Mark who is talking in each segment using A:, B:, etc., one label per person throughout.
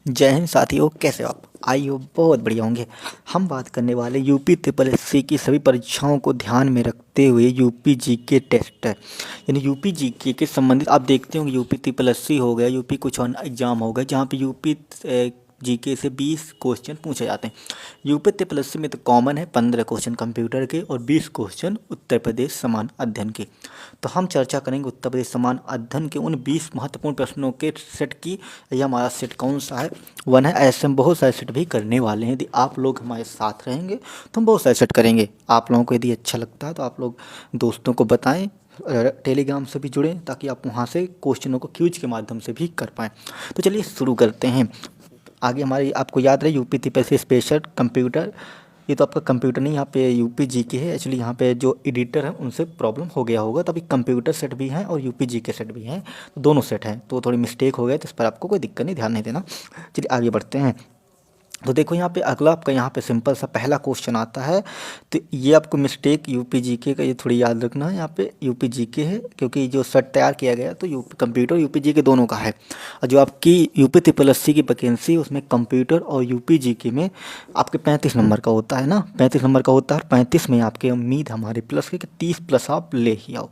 A: जय हिंद साथियों, कैसे हो आप? आई हो बहुत बढ़िया होंगे। हम बात करने वाले यूपी ट्रिपल एस सी की सभी परीक्षाओं को ध्यान में रखते हुए यूपी जीके टेस्ट है। यानी यूपी जीके के संबंधित आप देखते होंगे, यूपी ट्रिपल एस सी हो गया, यूपी कुछ और एग्जाम हो गया, जहाँ पे यूपी जीके से 20 क्वेश्चन पूछे जाते हैं। यूपी ट्रिपल एस सी में तो कॉमन है 15 क्वेश्चन कंप्यूटर के और 20 क्वेश्चन उत्तर प्रदेश समान अध्ययन के। तो हम चर्चा करेंगे उत्तर प्रदेश समान अध्ययन के उन 20 महत्वपूर्ण प्रश्नों के सेट की। यह हमारा सेट कौन सा है? वन है। ऐसे हम बहुत सारे सेट भी करने वाले हैं। यदि आप लोग हमारे साथ रहेंगे तो हम बहुत सारे सेट करेंगे। आप लोगों को यदि अच्छा लगता है तो आप लोग दोस्तों को बताएं, टेलीग्राम से भी जुड़ें ताकि आप वहाँ से क्वेश्चनों को क्यूज के माध्यम से भी कर पाएँ। तो चलिए शुरू करते हैं। आगे हमारी आपको याद रहे यूपी ट्रिपल स्पेशल कंप्यूटर, ये तो आपका कंप्यूटर नहीं, यहाँ पे यूपी जीके है। एक्चुअली यहाँ पे जो एडिटर है उनसे प्रॉब्लम हो गया होगा, तो अभी कंप्यूटर सेट भी है और यूपी जीके सेट भी है, तो दोनों सेट हैं। तो थोड़ी मिस्टेक हो गया, तो इस पर आपको कोई दिक्कत नहीं, ध्यान नहीं देना। चलिए आगे बढ़ते हैं। तो देखो यहाँ पे अगला आपका यहाँ पे सिंपल सा पहला क्वेश्चन आता है। तो ये आपको मिस्टेक यूपी जीके का ये थोड़ी याद रखना है। यहाँ पे यूपी जीके है क्योंकि जो सेट तैयार किया गया तो यूपी कंप्यूटर यूपी जीके दोनों का है। और जो आपकी यूपी ट्रिपल एस सी की वैकेंसी उसमें कंप्यूटर और यूपी जीके में आपके 35 नंबर का होता है ना, 35 नंबर का होता है। और 35 में आपकी उम्मीद हमारी प्लस की कि 30 प्लस आप ले ही आओ,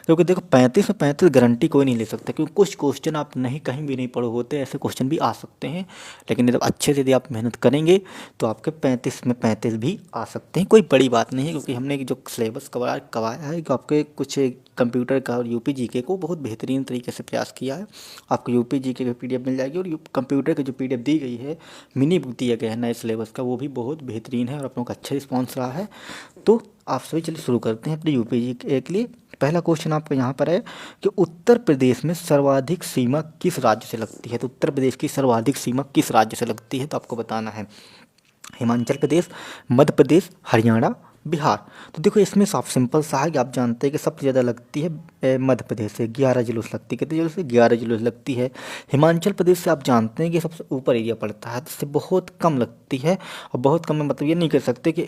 A: क्योंकि देखो 35 में 35 गारंटी कोई नहीं ले सकता, क्योंकि कुछ क्वेश्चन आप नहीं कहीं भी नहीं पढ़े होते, ऐसे क्वेश्चन भी आ सकते हैं। लेकिन जब अच्छे से यदि आप मेहनत करेंगे तो आपके 35 में 35 भी आ सकते हैं। कोई बड़ी बात नहीं है, क्योंकि हमने जो सिलेबस करवाया है कि आपके कुछ कंप्यूटर का और यूपी जीके को बहुत बेहतरीन तरीके से प्रयास किया है। आपको यूपी जीके की पीडीएफ मिल जाएगी, और कंप्यूटर की जो पीडीएफ दी गई है, मिनी बुक दिया गया है नए सिलेबस का, वो भी बहुत बेहतरीन है और आप लोगों का अच्छा रिस्पॉन्स रहा है। तो आप सभी चलिए शुरू करते हैं अपने यूपी जीके के लिए। पहला क्वेश्चन आपका यहाँ पर है कि उत्तर प्रदेश में सर्वाधिक सीमा किस राज्य से लगती है? तो उत्तर प्रदेश की सर्वाधिक सीमा किस राज्य से लगती है? तो आपको बताना है हिमाचल प्रदेश, मध्य प्रदेश, हरियाणा, बिहार। तो देखो इसमें साफ सिंपल सा है कि आप जानते हैं कि सबसे ज़्यादा लगती है मध्य प्रदेश से, 11 जिलों से लगती है। कितने जिलों से? 11 जिलों से लगती है। हिमाचल प्रदेश से आप जानते हैं कि सबसे ऊपर एरिया पड़ता है, तो इससे बहुत कम लगती है। और बहुत कम में मतलब ये नहीं कर सकते कि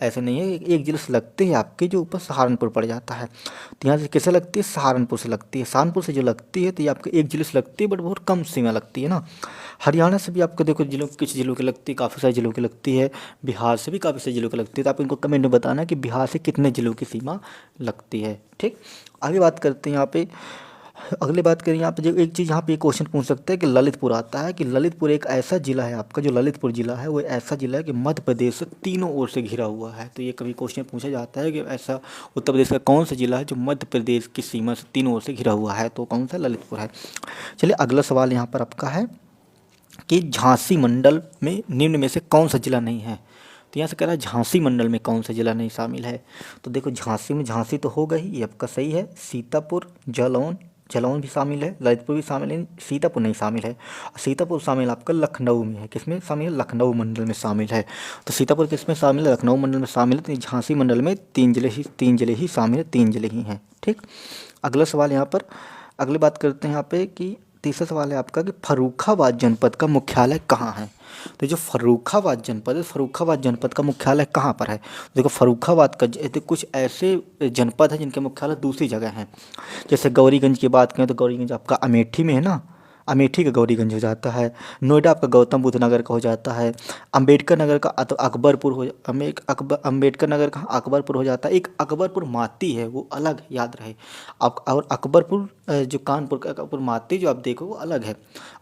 A: ऐसे नहीं है, एक जिले से लगते हैं आपके जो ऊपर सहारनपुर पड़ जाता है। तो यहाँ से कैसे लगती है? सहारनपुर से लगती है। सहारनपुर से जो लगती है तो ये आपके एक जिले से लगती है, बट बहुत कम सीमा लगती है ना। हरियाणा से भी आपको देखो जिलों, कुछ जिलों की लगती है, काफ़ी सारे जिलों की लगती है। बिहार से भी काफ़ी सारे जिलों की लगती है। तो आप इनको कमेंट में बताना कि बिहार से कितने जिलों की सीमा लगती है। ठीक, आगे बात करते हैं यहाँ पे। अगली बात करें यहाँ पे, जो एक चीज़ यहाँ पे क्वेश्चन पूछ सकते हैं कि ललितपुर आता है, कि ललितपुर एक ऐसा जिला है आपका, जो ललितपुर जिला है वो ऐसा जिला है कि मध्य प्रदेश से तीनों ओर से घिरा हुआ है। तो ये कभी क्वेश्चन पूछा जाता है कि ऐसा उत्तर प्रदेश का कौन सा जिला है जो मध्य प्रदेश की सीमा से तीनों ओर से घिरा हुआ है? तो कौन सा? ललितपुर है। चलिए अगला सवाल यहाँ पर आपका है कि झांसी मंडल में निम्न में से कौन सा जिला नहीं है? तो यहाँ से कह रहा है झांसी मंडल में कौन सा जिला नहीं शामिल है? तो देखो झांसी में, झांसी तो होगा ही, ये आपका सही है। सीतापुर, जालौन, जालौन भी शामिल है, ललितपुर भी शामिल है, सीतापुर नहीं शामिल है। सीतापुर शामिल आपका लखनऊ में है। किसमें शामिल है? लखनऊ मंडल में शामिल है। तो सीतापुर किसमें शामिल है? लखनऊ मंडल में शामिल है। तो झांसी मंडल में तीन जिले ही शामिल है, 3 जिले ही हैं। ठीक, अगला सवाल यहाँ पर, अगली बात करते हैं यहाँ पे कि तीसरा सवाल है आपका कि फर्रुखाबाद जनपद का मुख्यालय कहाँ है? तो जो फर्रुखाबाद जनपद है, फर्रुखाबाद जनपद का मुख्यालय कहाँ पर है? देखो फर्रुखाबाद का तो कुछ ऐसे जनपद हैं जिनके मुख्यालय दूसरी जगह हैं। जैसे गौरीगंज की बात करें तो गौरीगंज आपका अमेठी में है ना, अमेठी का गौरीगंज हो जाता है। नोएडा आपका गौतम बुद्ध नगर का हो जाता है। अम्बेडकर नगर का अकबरपुर हो, अम्बेडकर नगर का अकबरपुर हो जाता है। एक अकबरपुर माती है, वो अलग याद रहे। और अकबरपुर जो कानपुर का अकबरपुर माती जो आप देखो वो अलग है,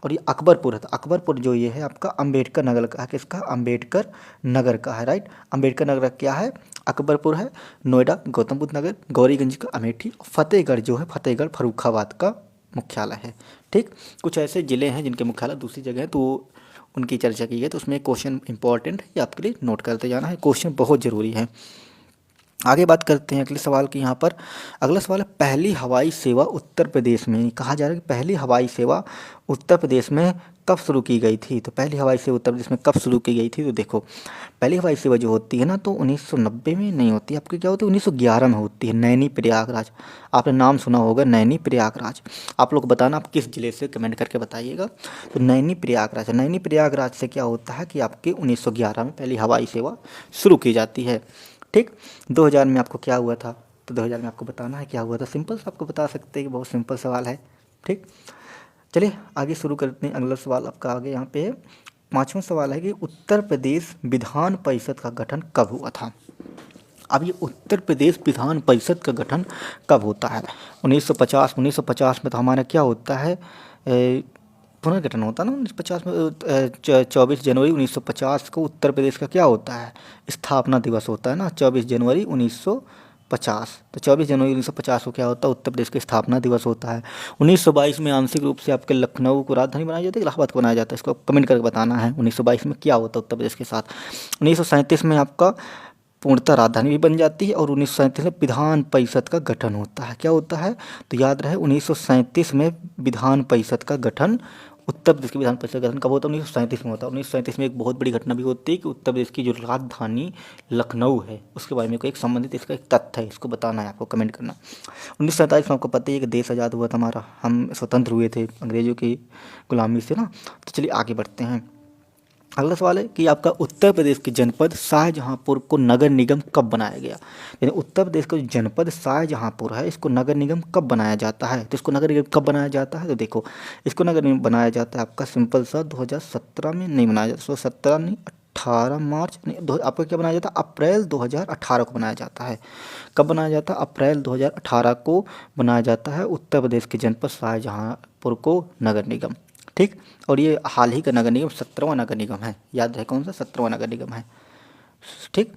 A: और ये अकबरपुर है। तो अकबरपुर जो ये है आपका अम्बेडकर नगर का है। किसका? अम्बेडकर नगर का है, राइट। अम्बेडकर नगर क्या है? अकबरपुर है। नोएडा गौतम बुद्ध नगर, गौरीगंज का अमेठी, फतेहगढ़ जो है फतेहगढ़ फर्रुखाबाद का मुख्यालय है। ठीक, कुछ ऐसे ज़िले हैं जिनके मुख्यालय दूसरी जगह है, तो उनकी चर्चा की है। तो उसमें क्वेश्चन इंपॉर्टेंट है, ये आपके लिए नोट करते जाना है, क्वेश्चन बहुत ज़रूरी है। आगे बात करते हैं अगले सवाल की यहाँ पर। अगला सवाल है पहली हवाई सेवा उत्तर प्रदेश में, कहा जा रहा है कि पहली हवाई सेवा उत्तर प्रदेश में कब शुरू की गई थी? तो पहली हवाई सेवा उत्तर प्रदेश में कब शुरू की गई थी? तो देखो पहली हवाई सेवा जो होती है ना, तो 1990 में नहीं होती, आपकी क्या होती है? 1911 में होती है, नैनी प्रयागराज। आपने नाम सुना होगा नैनी प्रयागराज। आप लोग बताना आप किस जिले से, कमेंट करके बताइएगा। तो नैनी प्रयागराज, नैनी प्रयागराज से क्या होता है कि आपके 1911 में पहली हवाई सेवा शुरू की जाती है। ठीक, 2000 में आपको क्या हुआ था? तो 2000 में आपको बताना है क्या हुआ था। सिंपल आपको बता सकते हैं कि बहुत सिंपल सवाल है। ठीक, चलिए आगे शुरू करते हैं। अगला सवाल आपका आगे यहाँ पे है। पाँचवा सवाल है कि उत्तर प्रदेश विधान परिषद का गठन कब हुआ था। अब ये उत्तर प्रदेश विधान परिषद का गठन कब होता है। 1950 में तो हमारा क्या होता है, पुनर्गठन होता है ना 1950 में। 24 जनवरी 1950 को उत्तर प्रदेश का क्या होता है, स्थापना दिवस होता है ना, 24 जनवरी 1950। तो 24 जनवरी 1950 को क्या होता है, उत्तर प्रदेश का स्थापना दिवस होता है। 1922 में आंशिक रूप से आपके लखनऊ को राजधानी बनाया जाता है, इलाहाबाद को बनाया जाता है, इसको कमेंट करके बताना है 1922 में क्या होता है उत्तर प्रदेश के साथ। 1937 में आपका पूर्णतः राजधानी भी बन जाती है और 1937 में विधान परिषद का गठन होता है। क्या होता है, तो याद रहे 1937 में विधान परिषद का गठन, उत्तर प्रदेश की विधान परिषद का गठन कब होता है, 1937 में होता है। 1937 में एक बहुत बड़ी घटना भी होती है कि उत्तर प्रदेश की जो राजधानी लखनऊ है उसके बारे में कोई एक संबंधित इसका एक तथ्य है, इसको बताना है आपको, कमेंट करना। 1947 में आपको पता ही है कि देश आज़ाद हुआ था हमारा, हम स्वतंत्र हुए थे अंग्रेजों की गुलामी से ना। तो चलिए आगे बढ़ते हैं। अगला सवाल है कि आपका उत्तर प्रदेश के जनपद शाहजहांपुर को नगर निगम कब बनाया गया। यानी उत्तर प्रदेश का जो जनपद शाहजहांपुर है इसको नगर निगम कब बनाया जाता है। तो इसको नगर निगम कब बनाया जाता है, तो देखो इसको नगर निगम बनाया जाता है आपका सिंपल सा 2017 में नहीं बनाया जाता, 2017 नहीं 18 मार्च नहीं, आपको क्या बनाया जाता है, अप्रैल 2018 को बनाया जाता है। कब बनाया जाता है, अप्रैल 2018 को बनाया जाता है उत्तर प्रदेश के जनपद शाहजहांपुर को नगर निगम। ठीक, और ये हाल ही का नगर निगम 17वां नगर निगम है, याद रहे कौन सा, 17वां नगर निगम है। ठीक,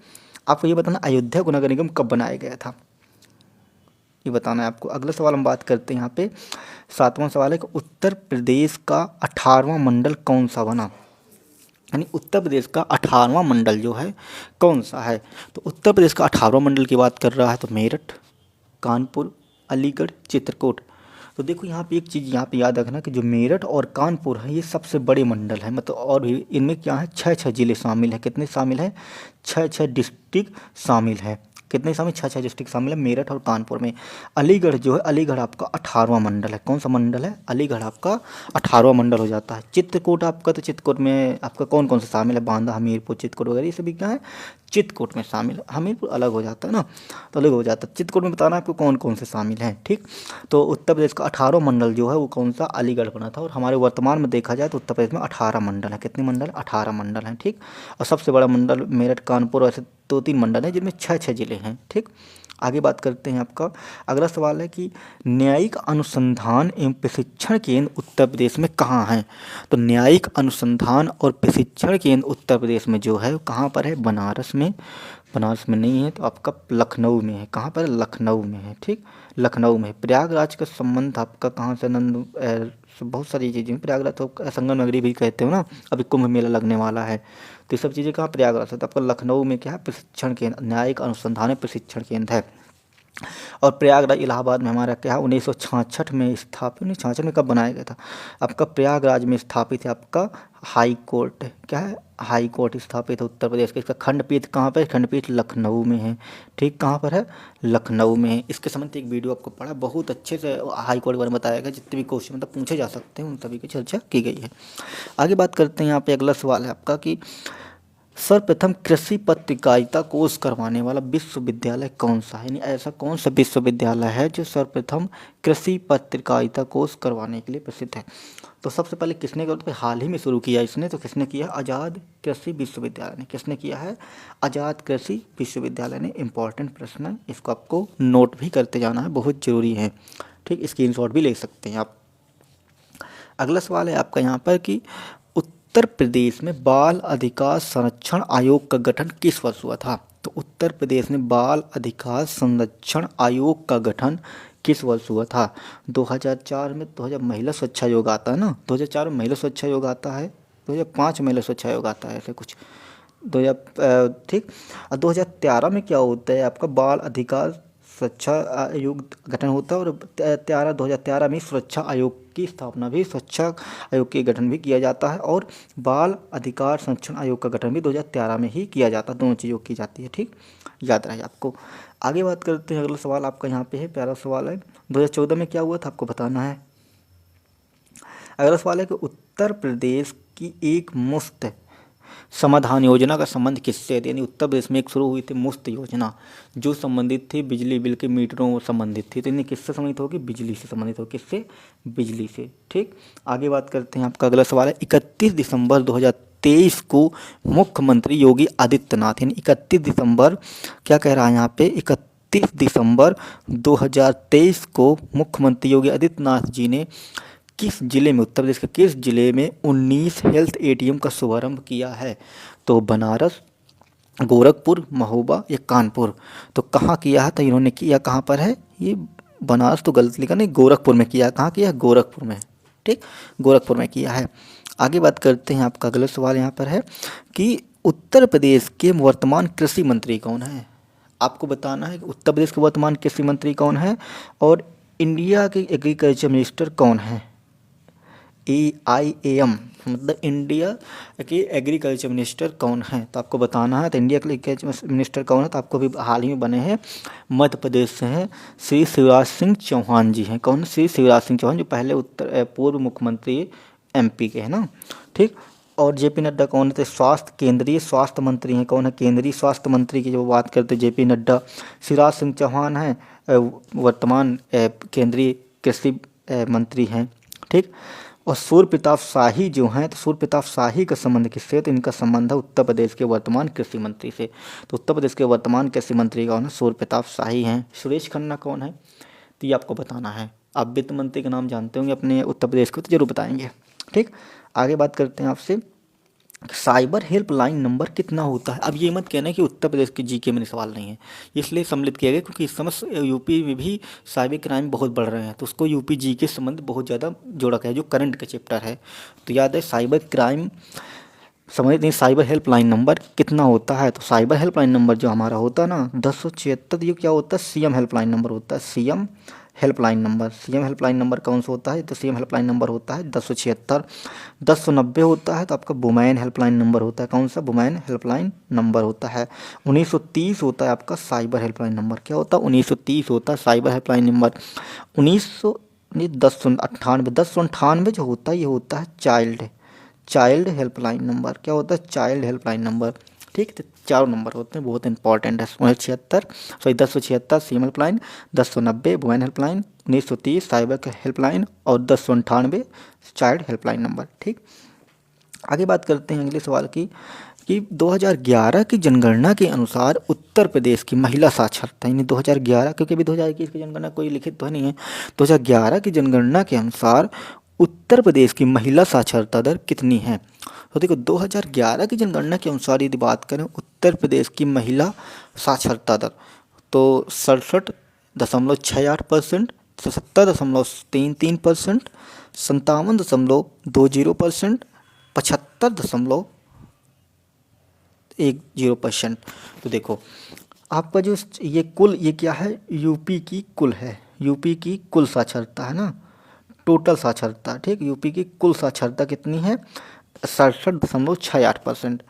A: आपको ये बताना अयोध्या को नगर निगम कब बनाया गया था, ये बताना है आपको। अगला सवाल हम बात करते हैं यहाँ पे, 7वां सवाल है कि उत्तर प्रदेश का 18वां मंडल कौन सा बना। यानी उत्तर प्रदेश का 18वां मंडल जो है कौन सा है। तो उत्तर प्रदेश का 18वां मंडल की बात कर रहा है तो मेरठ, कानपुर, अलीगढ़, चित्रकूट। तो देखो यहाँ पे एक चीज़ यहाँ पे याद रखना कि जो मेरठ और कानपुर है ये सबसे बड़े मंडल है, मतलब और भी इनमें क्या है, 6 जिले शामिल है। कितने शामिल है, 6 डिस्ट्रिक्ट शामिल है। कितने शामिल, 6 डिस्ट्रिक्ट शामिल है मेरठ और कानपुर में। अलीगढ़ जो है, अलीगढ़ आपका 18वां मंडल है। कौन सा मंडल है, अलीगढ़ आपका 18वां मंडल हो जाता है। चित्रकूट आपका, तो चित्रकूट में आपका कौन कौन सा शामिल है, बांदा, हमीरपुर, चित्रकूट वगैरह ये सभी क्या है, चित्रकूट में शामिल है। हमीरपुर अलग हो जाता है ना, तो अलग हो जाता है। चित्रकूट में बताना आपको कौन कौन से शामिल हैं। ठीक, तो उत्तर प्रदेश का 18वां मंडल जो है वो कौन सा, अलीगढ़ बना था। और हमारे वर्तमान में देखा जाए तो उत्तर प्रदेश में 18 मंडल है। कितने मंडल, 18 मंडल हैं। ठीक, और सबसे बड़ा मंडल मेरठ, कानपुर, ऐसे 2-3 मंडल हैं जिनमें 6 जिले हैं। ठीक, आगे बात करते हैं आपका। अगला सवाल है कि न्यायिक अनुसंधान एवं प्रशिक्षण केंद्र उत्तर प्रदेश में कहाँ हैं। तो न्यायिक अनुसंधान और प्रशिक्षण केंद्र उत्तर प्रदेश में जो है कहाँ पर है, बनारस में। बनारस में नहीं है तो आपका लखनऊ में है। कहाँ पर, लखनऊ में है। ठीक, लखनऊ में। प्रयागराज का संबंध आपका कहाँ से, बहुत सारी चीज़ें, प्रयागराज तो संगम नगरी भी कहते हो ना, अभी कुंभ मेला लगने वाला है, तो ये सब चीज़ें कहाँ, प्रयागराज है। तो आपका लखनऊ में क्या है, प्रशिक्षण केंद्र, न्यायिक अनुसंधान प्रशिक्षण केंद्र है। और प्रयागराज इलाहाबाद में हमारा क्या है, 1966 में स्थापित, 1966 में कब बनाया गया था, आपका प्रयागराज में स्थापित है आपका हाई कोर्ट। क्या है, हाई कोर्ट स्थापित है उत्तर प्रदेश का। इसका खंडपीठ कहाँ पर है, खंडपीठ लखनऊ में है। ठीक, कहाँ पर है, लखनऊ में है। इसके संबंध एक वीडियो आपको पढ़ा, बहुत अच्छे से हाई कोर्ट के बारे में बताया गया, जितने भी क्वेश्चन मतलब पूछे जा सकते हैं उन सभी की चर्चा की गई है। आगे बात करते हैं यहाँ पे। अगला सवाल है आपका कि सर्वप्रथम कृषि पत्रकारिता कोर्स करवाने वाला विश्वविद्यालय कौन सा है। यानी ऐसा कौन सा विश्वविद्यालय है जो सर्वप्रथम कृषि पत्रकारिता कोर्स करवाने के लिए प्रसिद्ध है। तो सबसे पहले किसने किया, तो हाल ही में शुरू किया इसने, तो किसने किया, आज़ाद कृषि विश्वविद्यालय ने। किसने किया है, आज़ाद कृषि विश्वविद्यालय ने। इंपॉर्टेंट प्रश्न है, इसको आपको नोट भी करते जाना है, बहुत जरूरी है। ठीक, स्क्रीनशॉट भी ले सकते हैं आप। अगला सवाल है आपका यहाँ पर कि उत्तर प्रदेश में बाल अधिकार संरक्षण आयोग का गठन किस वर्ष हुआ था। तो उत्तर प्रदेश में बाल अधिकार संरक्षण आयोग का गठन किस वर्ष हुआ था। 2004 में, 2000 महिला स्वच्छ आयोग आता है ना, 2004 में महिला स्वच्छ आयोग आता है, 2005 महिला स्वच्छ आयोग आता है, ऐसे कुछ 2000। ठीक, और 2013 में क्या होता है आपका बाल अधिकार सुरक्षा आयोग गठन होता है। और 2013 में सुरक्षा आयोग की स्थापना भी, सुरक्षा आयोग के गठन भी किया जाता है। और बाल अधिकार संरक्षण आयोग का गठन भी 2013 में ही किया जाता है, दोनों चीज़ों की जाती है। ठीक, याद रहे आपको। आगे बात करते हैं। अगला सवाल आपका यहाँ पे है, प्यारा सवाल है, 2014 में क्या हुआ था आपको बताना है। अगला सवाल है कि उत्तर प्रदेश की एक मुश्त समाधान योजना का संबंध किससे है? यानी उत्तर प्रदेश में एक शुरू हुई थी मुफ्त योजना जो संबंधित थी बिजली बिल के मीटरों से संबंधित थी। तो इन्हें किससे संबंधित होगी? बिजली से संबंधित होगी। किससे? बिजली से। ठीक, आगे बात करते हैं। आपका अगला सवाल है 31 दिसंबर 2023 को मुख्यमंत्री योगी आदित्यनाथ, यानी 31 दिसंबर, क्या कह रहा है यहाँ पे, 31 दिसंबर 2023 को मुख्यमंत्री योगी आदित्यनाथ जी ने किस जिले में, उत्तर प्रदेश के किस जिले में 19 हेल्थ एटीएम का शुभारंभ किया है? तो बनारस, गोरखपुर, महोबा या कानपुर। तो कहाँ किया है? तो इन्होंने किया कहाँ पर है? ये बनारस तो गलत लिखा, नहीं, गोरखपुर में किया। कहाँ किया? गोरखपुर में। ठीक, गोरखपुर में किया है। आगे बात करते हैं। आपका अगला सवाल यहाँ पर है कि उत्तर प्रदेश के वर्तमान कृषि मंत्री कौन है? आपको बताना है कि उत्तर प्रदेश के वर्तमान कृषि मंत्री कौन है और इंडिया के एग्रीकल्चर मिनिस्टर कौन है? EIAM मतलब इंडिया के एग्रीकल्चर मिनिस्टर कौन है? तो आपको बताना है। तो इंडिया के एग्रीकल्चर मिनिस्टर कौन है? तो आपको अभी हाल ही में बने हैं, मध्य प्रदेश से हैं, श्री शिवराज सिंह चौहान जी हैं। कौन? श्री शिवराज सिंह चौहान, जो पहले पूर्व मुख्यमंत्री MP के हैं ना। ठीक, और JP नड्डा कौन है? तो स्वास्थ्य, केंद्रीय स्वास्थ्य मंत्री हैं। कौन है? केंद्रीय स्वास्थ्य मंत्री की जो बात करते हैं JP नड्डा। शिवराज सिंह चौहान हैं वर्तमान केंद्रीय कृषि मंत्री हैं। ठीक, और सूर्य प्रताप शाही जो हैं, तो सूर्य प्रताप शाही का संबंध किससे? तो इनका संबंध है उत्तर प्रदेश के वर्तमान कृषि मंत्री से। तो उत्तर प्रदेश के वर्तमान कृषि मंत्री कौन है? सूर्य प्रताप शाही हैं। सुरेश खन्ना कौन है? तो ये आपको बताना है। आप वित्त मंत्री का नाम जानते होंगे अपने उत्तर प्रदेश को, तो जरूर बताएंगे। ठीक, आगे बात करते हैं आपसे, साइबर हेल्पलाइन नंबर कितना होता है? अब ये मत कहना कि उत्तर प्रदेश के GK में सवाल नहीं है, इसलिए सम्मिलित किया गया क्योंकि इस समय यूपी में भी साइबर क्राइम बहुत बढ़ रहे हैं, तो उसको यूपी GK से संबंध बहुत ज़्यादा जोड़ा गया है, जो करंट का चैप्टर है। तो याद है साइबर क्राइम समझते हैं। साइबर हेल्पलाइन नंबर कितना होता है? तो साइबर हेल्पलाइन नंबर जो हमारा होता है ना 1076, ये क्या होता है? CM हेल्पलाइन नंबर होता है। CM helpline number, CM helpline number कौन सा होता है? तो CM हेल्पलाइन नंबर होता है 1076। 1090 होता है तो आपका वुमेन हेल्पलाइन नंबर होता है। कौन सा? वुमेन हेल्पलाइन नंबर होता है। 1930 होता है आपका साइबर हेल्पलाइन नंबर। क्या होता है? 1930 होता है साइबर हेल्पलाइन नंबर। 1098 जो होता है ये होता है चाइल्ड हेल्पलाइन नंबर। क्या होता है? Child helpline number. ठीक, तो 4 नंबर होते हैं, बहुत इंपॉर्टेंट है। 1076 CM helpline, 1090 women helpline, 1930 cyber helpline और 1098 चाइल्ड हेल्पलाइन नंबर। ठीक, आगे बात करते हैं अगले सवाल की कि 2011 की जनगणना के अनुसार उत्तर प्रदेश की महिला साक्षरता, यानी 2011, क्योंकि अभी 2021 की जनगणना कोई लिखित तो नहीं है, 2011 की जनगणना के अनुसार उत्तर प्रदेश की महिला साक्षरता दर कितनी है? तो देखो 2011 की जनगणना के अनुसार यदि बात करें उत्तर प्रदेश की महिला साक्षरता दर, तो 67.68%, 77.33%, 57.20%, 75.10%। तो देखो आपका जो ये कुल, ये क्या है? यूपी की कुल है, यूपी की कुल साक्षरता है ना, टोटल साक्षरता। ठीक, यूपी की कुल साक्षरता कितनी है? 67.68%।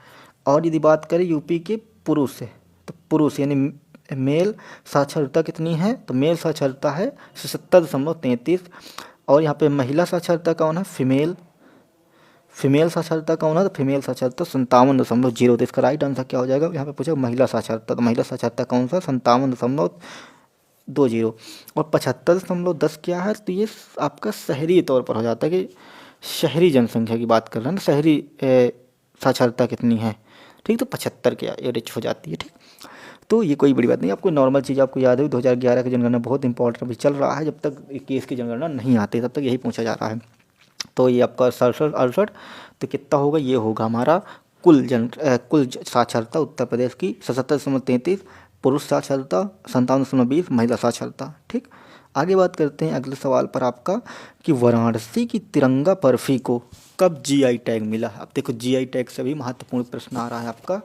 A: और यदि बात करें यूपी के पुरुष से, तो पुरुष यानी मेल साक्षरता कितनी है? तो मेल साक्षरता है 77.33। और यहाँ पे महिला साक्षरता कौन है? फीमेल साक्षरता कौन है? तो फीमेल साक्षरता 57.0। तो इसका राइट आंसर क्या हो जाएगा? यहाँ पे पूछा महिला साक्षरता, तो महिला साक्षरता कौन सा? 57.20। और 75.10 क्या है? तो ये आपका शहरी तौर पर हो जाता है कि शहरी जनसंख्या की बात कर रहे हैं ना, शहरी साक्षरता कितनी है। ठीक, तो 75 के एवरेज हो जाती है। ठीक, तो ये कोई बड़ी बात नहीं, आपको नॉर्मल चीज़ आपको याद है। 2011 की जनगणना बहुत इंपॉर्टेंट अभी चल रहा है, जब तक 21 की जनगणना नहीं आती तब तक यही पूछा जा रहा है। तो ये आपका 67-68, तो कितना होगा? ये होगा हमारा कुल साक्षरता उत्तर प्रदेश की 77.33, पुरुष साक्षरता 57.20, महिला साक्षरता। ठीक, आगे बात करते हैं अगले सवाल पर आपका कि वाराणसी की तिरंगा बर्फी को कब GI टैग मिला? अब देखो GI टैग से भी महत्वपूर्ण प्रश्न आ रहा है आपका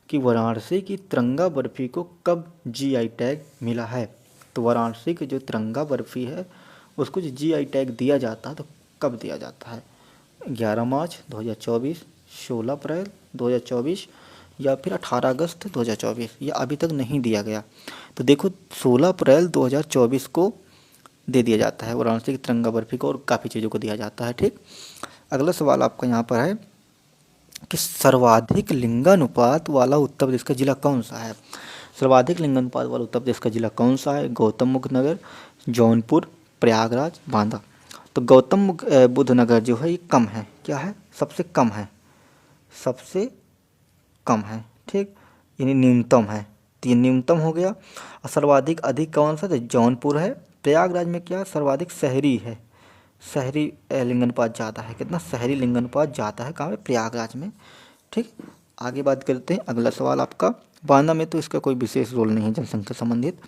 A: कि वाराणसी की तिरंगा बर्फी को कब GI टैग मिला है? तो वाराणसी की जो तिरंगा बर्फी है उसको जो GI टैग दिया जाता है तो कब दिया जाता है? 11 मार्च 2024, 16 अप्रैल 2024 या फिर 18 अगस्त 2024, या अभी तक नहीं दिया गया। तो देखो 16 अप्रैल 2024 को दे दिया जाता है वाराणसी की तिरंगा बर्फी को, और काफ़ी चीज़ों को दिया जाता है। ठीक, अगला सवाल आपका यहाँ पर है कि सर्वाधिक लिंगानुपात वाला उत्तर प्रदेश का जिला कौन सा है। सर्वाधिक लिंगानुपात वाला उत्तर प्रदेश का जिला कौन सा है। गौतम बुद्ध नगर, जौनपुर, प्रयागराज, बांदा। तो गौतम बुद्ध नगर जो है ये कम है, क्या है, सबसे कम है, सबसे कम है, ठीक, यानी न्यूनतम है, तो ये न्यूनतम हो गया। और सर्वाधिक अधिक कौन सा, तो जौनपुर है। प्रयागराज में क्या सर्वाधिक शहरी है, शहरी लिंगानुपात ज़्यादा है, कितना शहरी लिंगानुपात ज़्यादा है, कहाँ पे, प्रयागराज में, ठीक। आगे बात करते हैं, अगला सवाल आपका, बांदा में तो इसका कोई विशेष रोल नहीं है जनसंख्या संबंधित।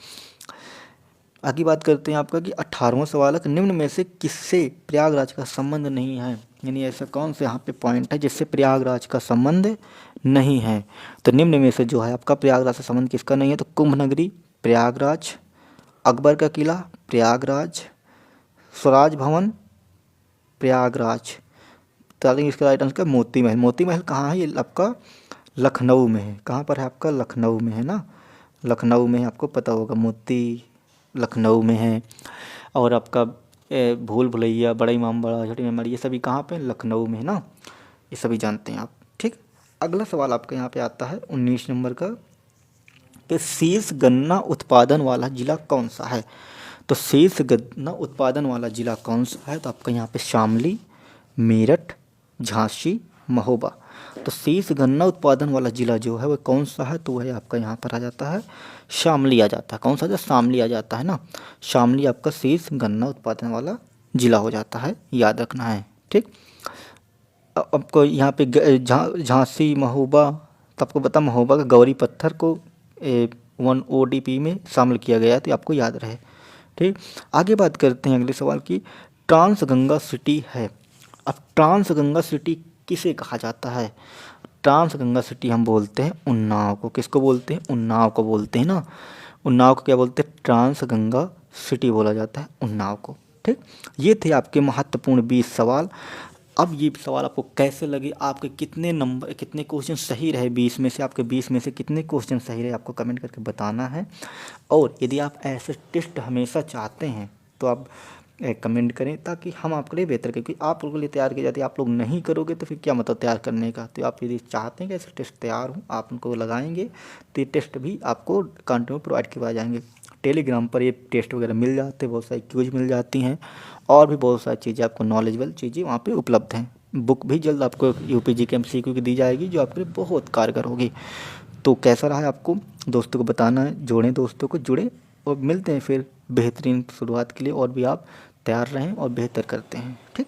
A: आगे बात करते हैं आपका कि 18वां सवाल है कि निम्न में से किससे प्रयागराज का संबंध नहीं है, यानी ऐसा कौन से यहाँ पे पॉइंट है जिससे प्रयागराज का संबंध नहीं है। तो निम्न में से जो है आपका प्रयागराज से संबंध किसका नहीं है, तो कुंभ नगरी, प्रयागराज, अकबर का किला, प्रयागराज, स्वराज भवन, प्रयागराज। तो इसका राइट आंसर मोती महल। मोती महल कहाँ है, ये आपका लखनऊ में है। कहाँ पर है आपका, लखनऊ में है ना, लखनऊ में है, आपको पता होगा मोती लखनऊ में है। और आपका भूल भुलैया, बड़ा इमाम बाड़ा, छोटी मेमोरी, ये सभी कहाँ पे, लखनऊ में है ना, ये सभी जानते हैं आप, ठीक। अगला सवाल आपका यहाँ पे आता है 19 नंबर का कि शीर्ष गन्ना उत्पादन वाला जिला कौन सा है। तो शीर्ष गन्ना उत्पादन वाला जिला कौन सा है, तो आपका यहाँ पे शामली, मेरठ, झांसी, महोबा। तो शीर्ष गन्ना उत्पादन वाला जिला जो है वह कौन सा है, तो वह आपका यहाँ पर आ जाता है शामली आ जाता है। कौन सा, शामली आ जाता है ना, शामली आपका शीर्ष गन्ना उत्पादन वाला जिला हो जाता है, याद रखना है, ठीक। आपको यहाँ पे झांसी, महोबा, तो आपको पता महोबा का गौरी पत्थर को 1 ODP में शामिल किया गया है, तो आपको याद रहे, ठीक। आगे बात करते हैं अगले सवाल की, ट्रांस गंगा सिटी है। अब ट्रांस गंगा सिटी किसे कहा जाता है, ट्रांस गंगा सिटी हम बोलते हैं उन्नाव को। किसको बोलते हैं, उन्नाव को बोलते हैं ना, उन्नाव को क्या बोलते हैं, ट्रांस गंगा सिटी बोला जाता है उन्नाव को, ठीक। ये थे आपके महत्वपूर्ण 20 सवाल। अब ये सवाल आपको कैसे लगे, आपके कितने नंबर, कितने क्वेश्चन सही रहे 20 में से, आपके 20 में से कितने क्वेश्चन सही रहे आपको कमेंट करके बताना है। और यदि आप ऐसे टेस्ट हमेशा चाहते हैं तो आप कमेंट करें, ताकि हम आपके लिए बेहतर करें, क्योंकि आप लोगों के लिए तैयार की जाती है, आप लोग नहीं करोगे तो फिर क्या मतलब तैयार करने का। तो आप यदि चाहते हैं कि ऐसे टेस्ट तैयार हों, आप उनको लगाएंगे तो ये टेस्ट भी आपको कंटिन्यू प्रोवाइड करवाए जाएंगे। टेलीग्राम पर ये टेस्ट वगैरह मिल जाते हैं, बहुत सारी क्यूज मिल जाती हैं, और भी बहुत सारी चीज़ें आपको नॉलेजेबल चीज़ें वहाँ पे उपलब्ध हैं। बुक भी जल्द आपको UPG के MCQ की दी जाएगी, जो आपके लिए बहुत कारगर होगी। तो कैसा रहा है आपको दोस्तों को बताना है, जोड़ें दोस्तों को, जुड़े, और मिलते हैं फिर बेहतरीन शुरुआत के लिए, और भी आप तैयार रहें और बेहतर करते हैं, ठीक।